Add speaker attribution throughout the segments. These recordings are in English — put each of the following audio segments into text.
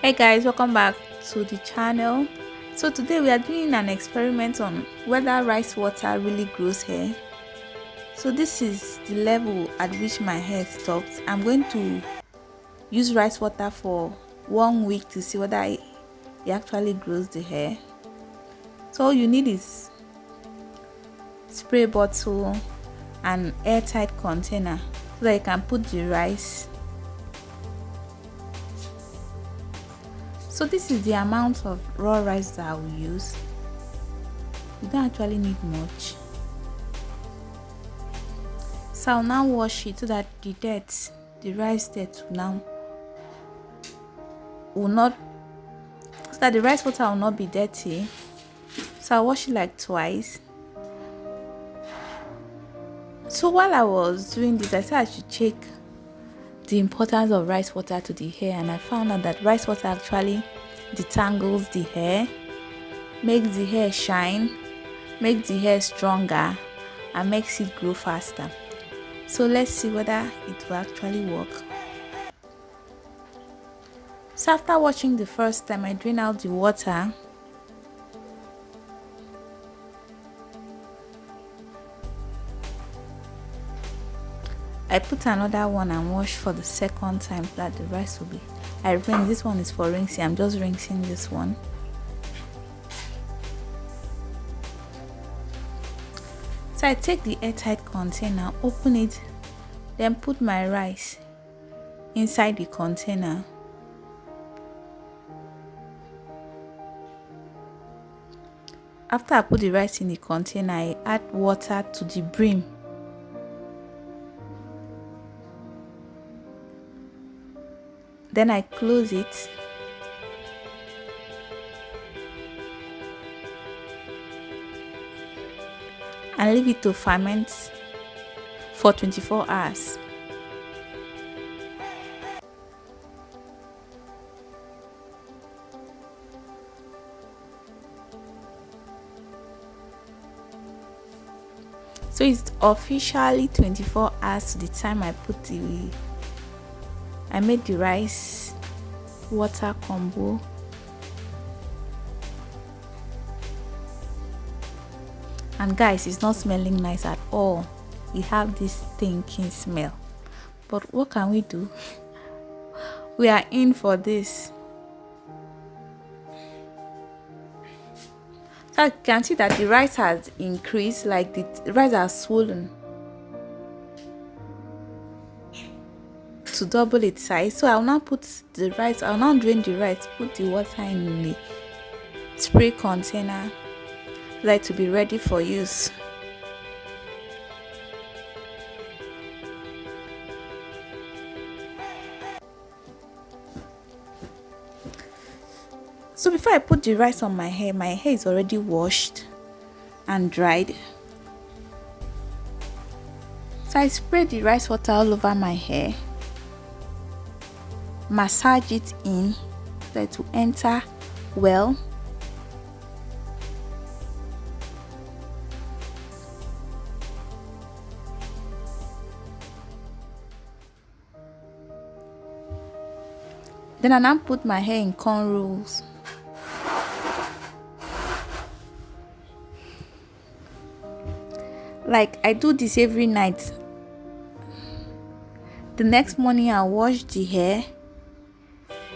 Speaker 1: Hey guys, welcome back to the channel. So today we are doing an experiment on whether rice water really grows hair. So this is the level at which my hair stops. I'm going to use rice water for 1 week to see whether it actually grows the hair. So all you need is spray bottle and airtight container so that you can put the rice. So this is the amount of raw rice that I will use. You don't actually need much. So I'll now wash it so that the rice dirt so that the rice water will not be dirty. So I'll wash it like twice. So while I was doing this, I said I should check the importance of rice water to the hair, and I found out that rice water actually detangles the hair, makes the hair shine, makes the hair stronger, and makes it grow faster. So let's see whether it will actually work. So after washing the first time, I drain out the water. I put another one and wash for the second time so that the rice will be. I rinse. This one is for rinsing. I'm just rinsing this one. So I take the airtight container, open it, then put my rice inside the container. After I put the rice in the container, I add water to the brim. Then I close it. And leave it to ferment for 24 hours. So it's officially 24 hours to the time I made the rice water combo. And guys, it's not smelling nice at all. It have this stinking smell. But what can we do? We are in for this. So I can see that the rice has increased, like the rice has swollen to double its size. So I'll now drain the rice, put the water in the spray container so that to be ready for use. So before I put the rice on my hair is already washed and dried. So I spray the rice water all over my hair, massage it in so that it will enter well. Then I now put my hair in cornrows. Like I do this every night. The next morning I'll wash the hair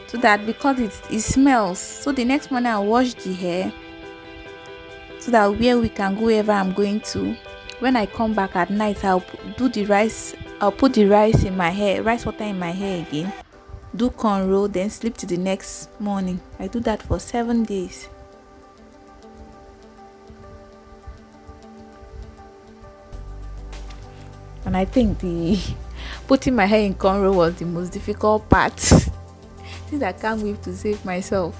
Speaker 1: so that because it smells. So the next morning I'll wash the hair so that where we can go wherever I'm going to. When I come back at night, I'll put the rice in my hair, rice water in my hair again. Do cornrow, then sleep till the next morning. I do that for 7 days. And I think the putting my hair in cornrow was the most difficult part. Since I can't wait to save myself.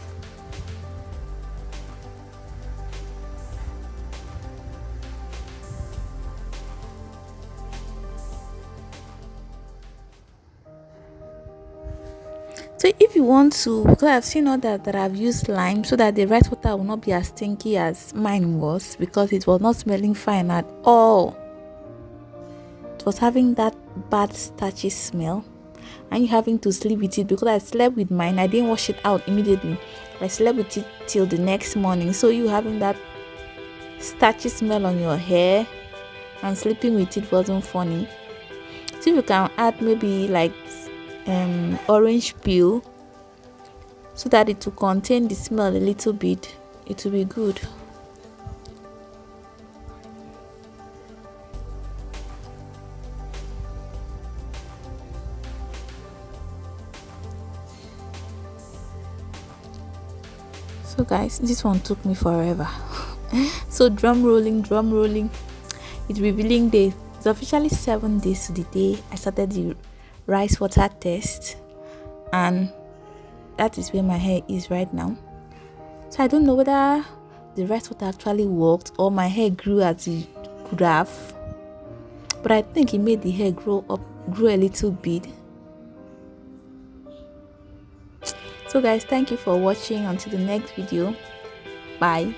Speaker 1: So if you want to, because I've seen others that I've used lime so that the rice water will not be as stinky as mine was, because it was not smelling fine at all. It was having that bad starchy smell. and you having to sleep with it. Because I slept with mine, I didn't wash it out immediately. I slept with it till the next morning. So you having that starchy smell on your hair and sleeping with it wasn't funny. So you can add maybe like orange peel so that it will contain the smell a little bit. It will be good. So guys, this one took me forever. So drum rolling. It's revealing day. It's officially 7 days to the day I started the rice water test, and that is where my hair is right now. So I don't know whether the rice water actually worked or my hair grew as it could have, but I think it made the hair grow a little bit. So guys, thank you for watching. Until the next video, bye.